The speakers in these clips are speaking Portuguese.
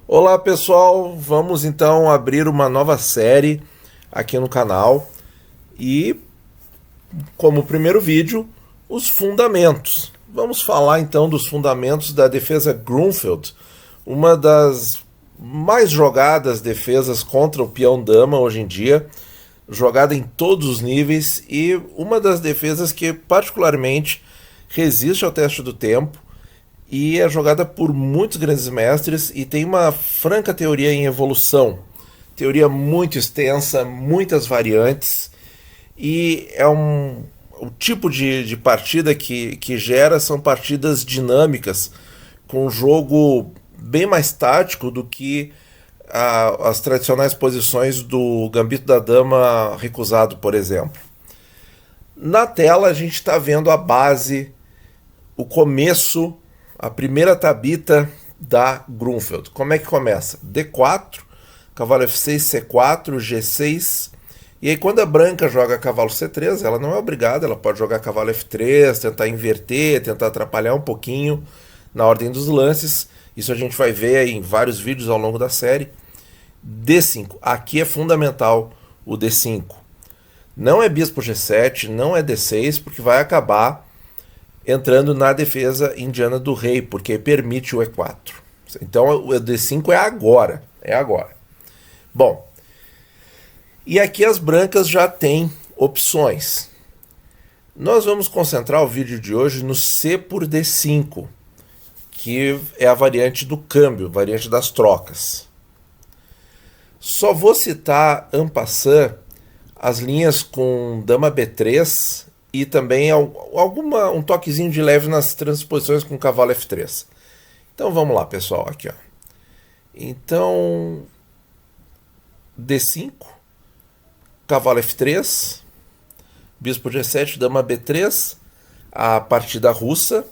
Olá pessoal, vamos então abrir uma nova série aqui no canal e, como primeiro vídeo, os fundamentos. Vamos falar então dos fundamentos da defesa Grunfeld, uma das mais jogadas defesas contra o peão-dama hoje em dia, jogada em todos os níveis e uma das defesas que particularmente resiste ao teste do tempo e é jogada por muitos grandes mestres e tem uma franca teoria em evolução. Teoria muito extensa, muitas variantes, e o tipo de partida que gera são partidas dinâmicas, com um jogo bem mais tático do que as tradicionais posições do Gambito da Dama recusado, por exemplo. Na tela a gente está vendo a base, o começo, a primeira tabita da Grunfeld. Como é que começa? D4, cavalo F6, C4, G6. E aí quando a branca joga cavalo C3, ela não é obrigada, ela pode jogar cavalo F3, tentar inverter, tentar atrapalhar um pouquinho na ordem dos lances. Isso a gente vai ver em vários vídeos ao longo da série. D5, aqui é fundamental o D5. Não é bispo G7, não é D6, porque vai acabar entrando na defesa indiana do rei, porque permite o E4. Então o D5 é agora, Bom, e aqui as brancas já têm opções. Nós vamos concentrar o vídeo de hoje no C por D5, que é a variante do câmbio, variante das trocas. Só vou citar en passant as linhas com dama B3 e também um toquezinho de leve nas transposições com cavalo F3. Então vamos lá, pessoal, aqui, ó. Então, D5, cavalo F3, bispo G7, dama B3, a partida russa.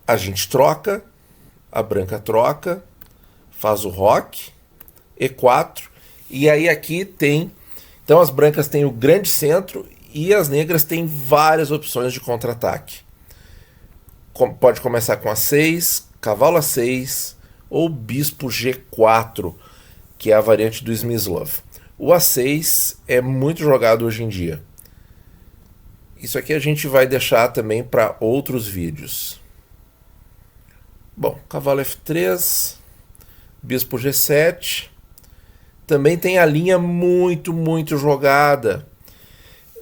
A gente troca, a branca troca, faz o roque, E4, e aí aqui tem... Então as brancas têm o grande centro e as negras têm várias opções de contra-ataque. Pode começar com A6, cavalo A6 ou bispo G4, que é a variante do Smyslov. O A6 é muito jogado hoje em dia. Isso aqui a gente vai deixar também para outros vídeos. Bom, cavalo F3, bispo G7... Também tem a linha muito jogada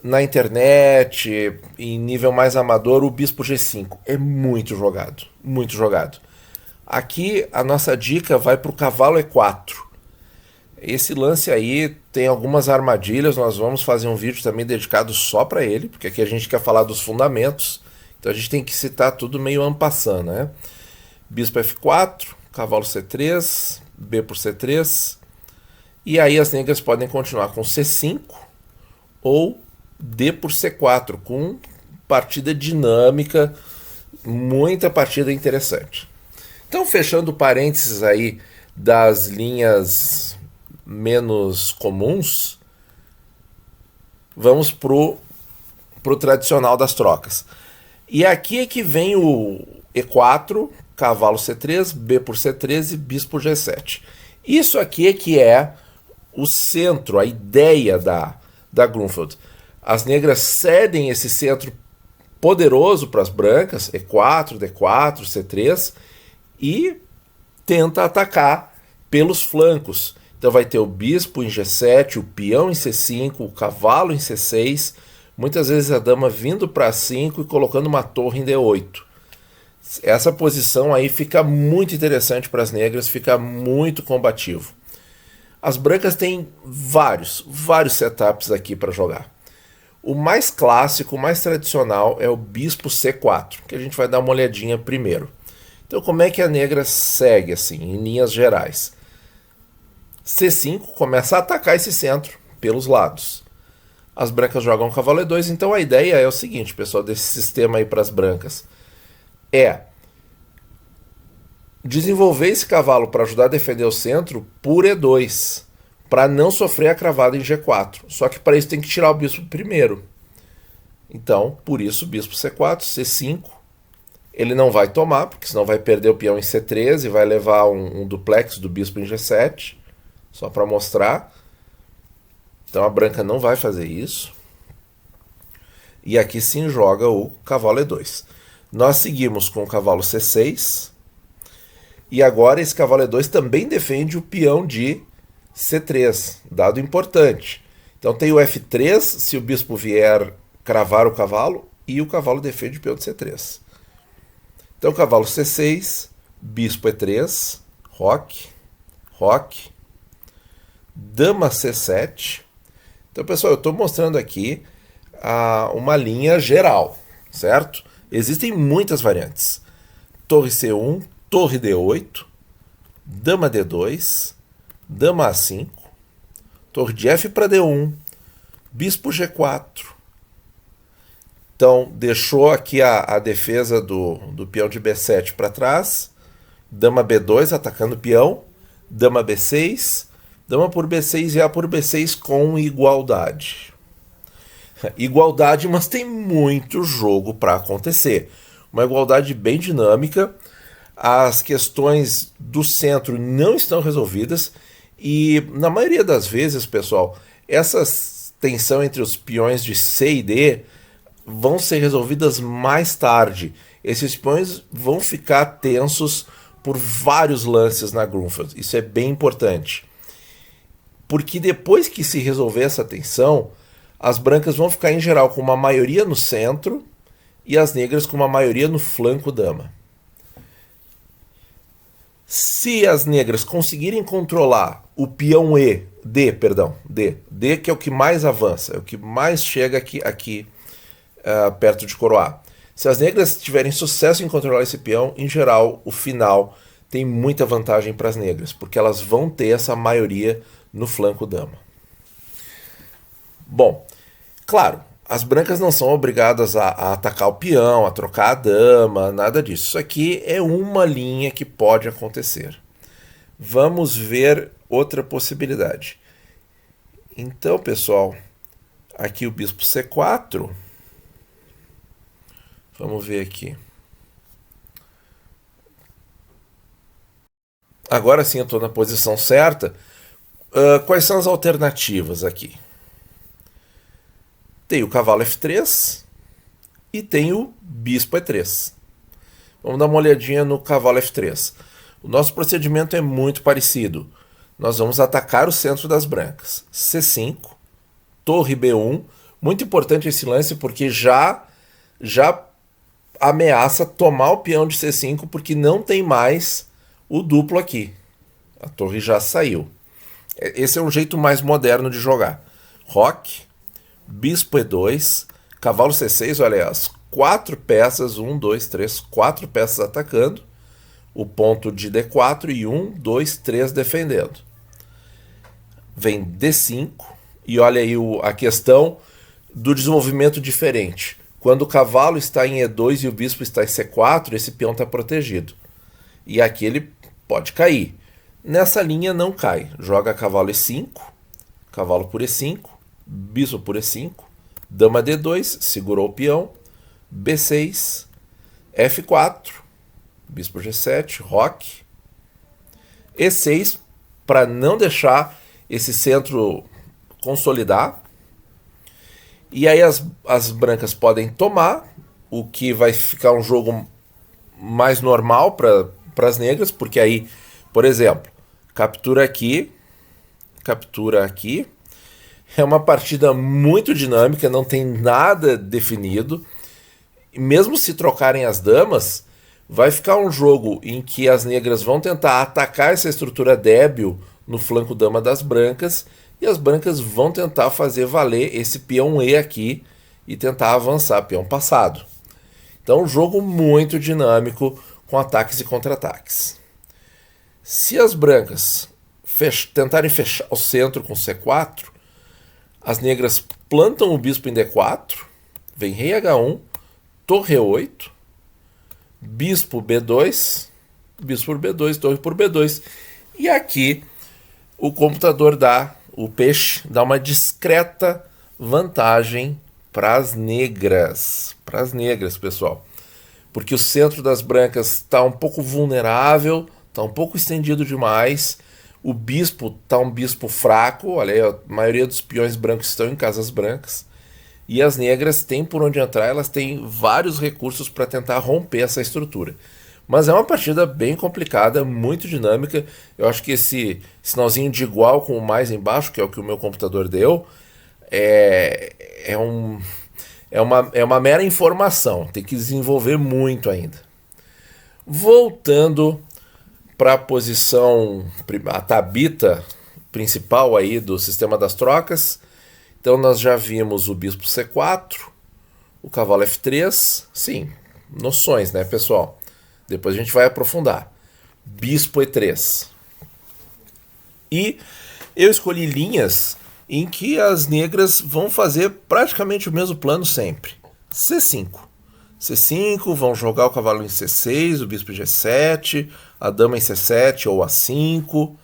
na internet, em nível mais amador, o bispo G5. É muito jogado, muito jogado. Aqui a nossa dica vai para o cavalo E4. Esse lance aí tem algumas armadilhas, nós vamos fazer um vídeo também dedicado só para ele, porque aqui a gente quer falar dos fundamentos, então a gente tem que citar tudo meio en passant, né? Bispo F4, cavalo C3, B por C3... E aí as negras podem continuar com C5 ou D por C4, com partida dinâmica, muita partida interessante. Então, fechando parênteses aí das linhas menos comuns, vamos pro tradicional das trocas. E aqui é que vem o E4, cavalo C3, B por C3 e bispo G7. Isso aqui é que é o centro, a ideia da Grunfeld. As negras cedem esse centro poderoso para as brancas, E4, D4, C3, e tenta atacar pelos flancos. Então vai ter o bispo em G7, o peão em C5, o cavalo em C6, muitas vezes a dama vindo para C5 e colocando uma torre em D8. Essa posição aí fica muito interessante para as negras, fica muito combativo. As brancas têm vários setups aqui para jogar. O mais clássico, o mais tradicional é o bispo C4, que a gente vai dar uma olhadinha primeiro. Então como é que a negra segue assim, em linhas gerais? C5 começa a atacar esse centro pelos lados. As brancas jogam cavalo E2, então a ideia é o seguinte, pessoal, desse sistema aí para as brancas. É desenvolver esse cavalo para ajudar a defender o centro por E2, para não sofrer a cravada em G4. Só que para isso tem que tirar o bispo primeiro. Então, por isso, bispo C4, C5, Ele não vai tomar, porque senão vai perder o peão em C3 e vai levar um duplex do bispo em G7, só para mostrar. Então a branca não vai fazer isso. E aqui sim joga o cavalo E2. Nós seguimos com o cavalo C6. E agora esse cavalo E2 também defende o peão de C3, dado importante. Então tem o F3, se o bispo vier cravar o cavalo, e o cavalo defende o peão de C3. Então cavalo C6, bispo E3, roque, roque, dama C7. Então, pessoal, eu estou mostrando aqui uma linha geral, certo? Existem muitas variantes. Torre C1, torre D8, dama D2, dama A5, torre de F para D1, bispo G4. Então, deixou aqui a defesa do peão de B7 para trás, dama B2 atacando o peão, dama B6, dama por B6 e A por B6 com igualdade. Igualdade, mas tem muito jogo para acontecer. Uma igualdade bem dinâmica. As questões do centro não estão resolvidas e, na maioria das vezes, pessoal, essa tensão entre os peões de C e D vão ser resolvidas mais tarde. Esses peões vão ficar tensos por vários lances na Grunfeld. Isso é bem importante. Porque depois que se resolver essa tensão, as brancas vão ficar em geral com uma maioria no centro e as negras com uma maioria no flanco dama. Se as negras conseguirem controlar o peão D que é o que mais avança, é o que mais chega aqui perto de coroar. Se as negras tiverem sucesso em controlar esse peão, em geral, o final tem muita vantagem para as negras, porque elas vão ter essa maioria no flanco dama. Bom, claro, as brancas não são obrigadas a atacar o peão, a trocar a dama, nada disso. Isso aqui é uma linha que pode acontecer. Vamos ver outra possibilidade. Então, pessoal, aqui o bispo C4. Vamos ver aqui. Agora sim eu estou na posição certa. Quais são as alternativas aqui? Tem o cavalo F3 e tem o bispo E3. Vamos dar uma olhadinha no cavalo F3. O nosso procedimento é muito parecido. Nós vamos atacar o centro das brancas. C5, torre B1. Muito importante esse lance porque já ameaça tomar o peão de C5 porque não tem mais o duplo aqui. A torre já saiu. Esse é um jeito mais moderno de jogar. Roque, bispo E2, cavalo C6, olha as 4 peças, 1, 2, 3, 4 peças atacando, o ponto de D4 e 1, 2, 3 defendendo. Vem D5 e olha aí a questão do desenvolvimento diferente. Quando o cavalo está em E2 e o bispo está em C4, esse peão está protegido. E aqui ele pode cair. Nessa linha não cai. Joga cavalo E5, cavalo por E5, bispo por E5, dama D2, segurou o peão, B6, F4, bispo G7, roque, E6, para não deixar esse centro consolidar. E aí as brancas podem tomar, o que vai ficar um jogo mais normal para as negras, porque aí, por exemplo, captura aqui, é uma partida muito dinâmica, não tem nada definido. E mesmo se trocarem as damas, vai ficar um jogo em que as negras vão tentar atacar essa estrutura débil no flanco dama das brancas, e as brancas vão tentar fazer valer esse peão E aqui e tentar avançar, peão passado. Então, um jogo muito dinâmico com ataques e contra-ataques. Se as brancas tentarem fechar o centro com C4, as negras plantam o bispo em D4, vem rei H1, torre E8, bispo B2, bispo por B2, torre por B2. E aqui o computador o peixe dá uma discreta vantagem para as negras, pessoal. porque o centro das brancas está um pouco vulnerável, está um pouco estendido demais. O bispo está um bispo fraco, olha aí, a maioria dos peões brancos estão em casas brancas. E as negras têm por onde entrar, elas têm vários recursos para tentar romper essa estrutura. Mas é uma partida bem complicada, muito dinâmica. Eu acho que esse sinalzinho de igual com o mais embaixo, que é o que o meu computador deu, é uma mera informação. Tem que desenvolver muito ainda. Voltando para a posição, a tabita principal aí do sistema das trocas. Então nós já vimos o bispo C4, o cavalo F3, sim, noções, né, pessoal? Depois a gente vai aprofundar. Bispo E3. E eu escolhi linhas em que as negras vão fazer praticamente o mesmo plano sempre. C5. C5, vão jogar o cavalo em C6, o bispo em G7, a dama em C7 ou A5.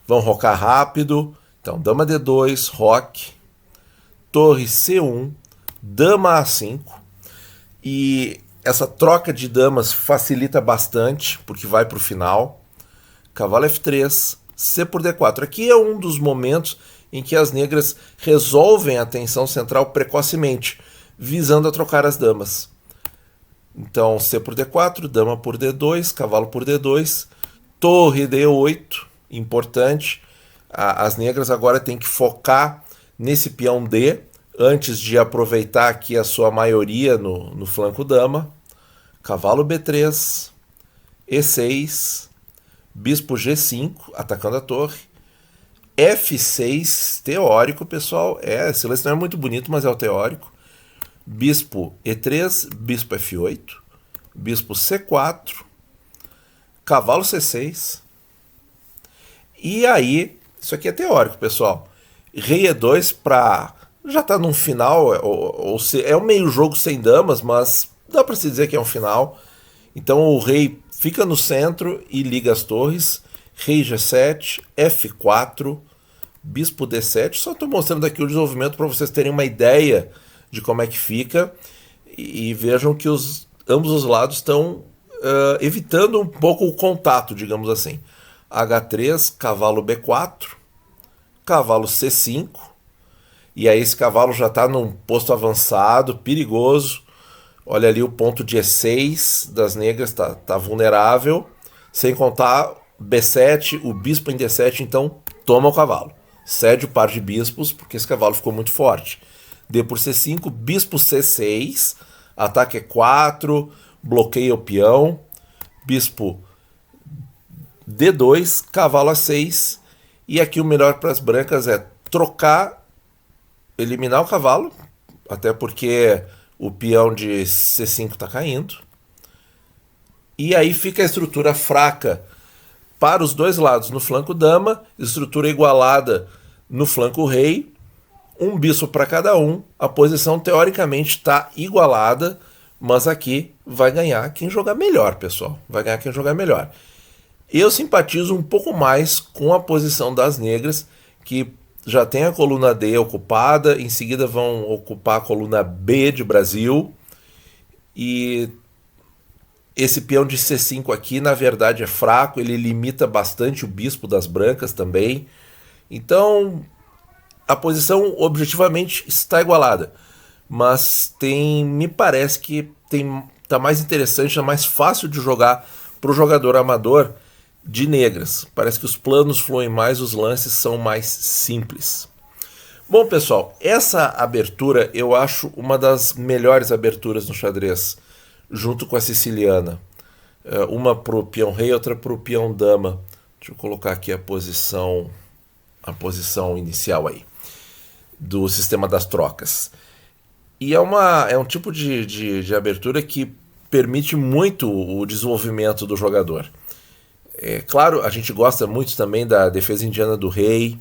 Vão rocar rápido. Então, dama D2, roque. Torre C1, dama A5. E essa troca de damas facilita bastante, porque vai para o final. Cavalo F3, C por D4. Aqui é um dos momentos em que as negras resolvem a tensão central precocemente, visando a trocar as damas. Então, C por D4, dama por D2, cavalo por D2, torre D8, importante. As negras agora têm que focar nesse peão D, antes de aproveitar aqui a sua maioria no flanco dama. Cavalo B3, E6, bispo G5, atacando a torre. F6, teórico, pessoal. Esse lance não é muito bonito, mas é o teórico. Bispo E3, bispo F8, bispo C4, cavalo C6. E aí, isso aqui é teórico, pessoal. Rei E2 para... Já está num final, é um meio jogo sem damas, mas dá para se dizer que é um final. Então o rei fica no centro e liga as torres. Rei G7, F4, bispo D7. Só estou mostrando aqui o desenvolvimento para vocês terem uma ideia de como é que fica. E vejam que ambos os lados estão evitando um pouco o contato, digamos assim. H3, cavalo B4, cavalo C5. E aí esse cavalo já está num posto avançado, perigoso. Olha ali o ponto de E6 das negras, tá vulnerável. Sem contar B7, o bispo em D7, então toma o cavalo. Cede o par de bispos, porque esse cavalo ficou muito forte. D por C5, bispo C6, ataque E4, bloqueia o peão. Bispo D2, cavalo A6. E aqui o melhor para as brancas é trocar, eliminar o cavalo, até porque o peão de C5 está caindo. E aí fica a estrutura fraca para os dois lados no flanco dama, estrutura igualada no flanco rei, um bispo para cada um. A posição teoricamente está igualada, mas aqui vai ganhar quem jogar melhor, pessoal. Vai ganhar quem jogar melhor. Eu simpatizo um pouco mais com a posição das negras, que já tem a coluna D ocupada, em seguida vão ocupar a coluna B de Brasil. E esse peão de C5 aqui, na verdade, é fraco, ele limita bastante o bispo das brancas também. Então, a posição objetivamente está igualada, mas me parece que tá mais interessante, tá mais fácil de jogar para o jogador amador de negras. Parece que os planos fluem mais, os lances são mais simples. Bom, pessoal, essa abertura eu acho uma das melhores aberturas no xadrez, junto com a siciliana. Uma para o peão rei, outra para o peão dama. Deixa eu colocar aqui a posição inicial aí do sistema das trocas. E é um tipo de abertura que permite muito o desenvolvimento do jogador. Claro, a gente gosta muito também da defesa indiana do rei,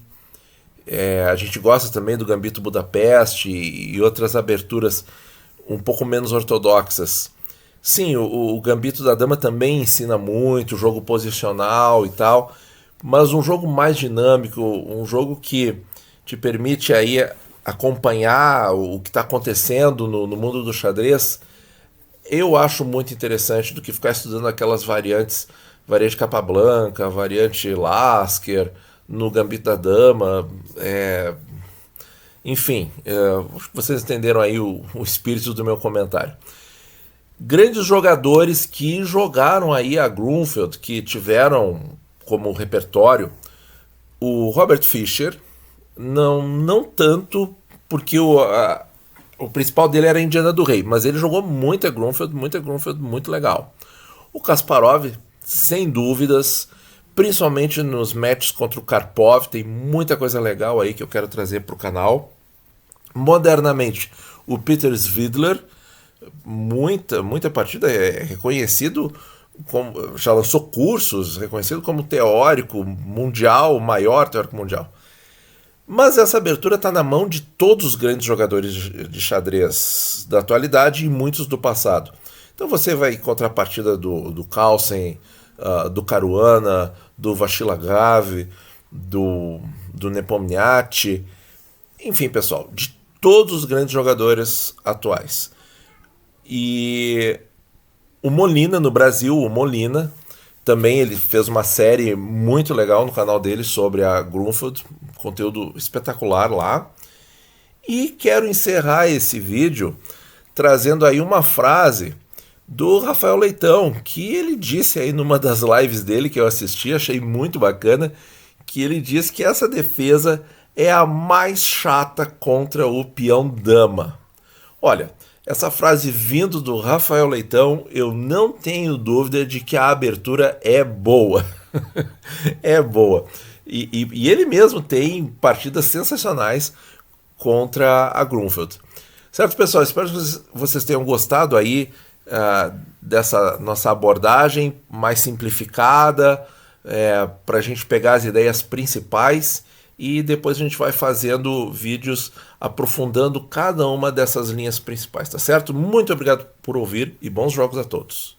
a gente gosta também do Gambito Budapeste e outras aberturas um pouco menos ortodoxas. Sim, o Gambito da Dama também ensina muito, jogo posicional e tal, mas um jogo mais dinâmico, um jogo que te permite aí acompanhar o que está acontecendo no mundo do xadrez, eu acho muito interessante do que ficar estudando aquelas variantes, variante Capablanca, variante Lasker, no Gambito da Dama, enfim, vocês entenderam aí o espírito do meu comentário. Grandes jogadores que jogaram aí a Grunfeld, que tiveram como repertório o Robert Fischer, não tanto porque o principal dele era Indiana do Rei, mas ele jogou muita Grunfeld muito legal. O Kasparov, sem dúvidas, principalmente nos matches contra o Karpov, tem muita coisa legal aí que eu quero trazer para o canal. Modernamente, o Peter Svidler, muita partida, é reconhecido como, já lançou cursos, reconhecido como teórico mundial, o maior teórico mundial. Mas essa abertura está na mão de todos os grandes jogadores de xadrez da atualidade e muitos do passado. Então você vai encontrar a partida do Carlsen, do Caruana, do Vachilagrave, do Nepomniachtchi, enfim, pessoal, de todos os grandes jogadores atuais. E o Molina, no Brasil, o Molina, também ele fez uma série muito legal no canal dele sobre a Grunfeld, conteúdo espetacular lá. E quero encerrar esse vídeo trazendo aí uma frase do Rafael Leitão, que ele disse aí numa das lives dele que eu assisti, achei muito bacana, que ele diz que essa defesa é a mais chata contra o peão dama. Olha, essa frase vindo do Rafael Leitão, eu não tenho dúvida de que a abertura é boa. É boa. E ele mesmo tem partidas sensacionais contra a Grunfeld. Certo, pessoal? Espero que vocês tenham gostado aí dessa nossa abordagem mais simplificada, para a gente pegar as ideias principais e depois a gente vai fazendo vídeos aprofundando cada uma dessas linhas principais, tá certo? Muito obrigado por ouvir e bons jogos a todos.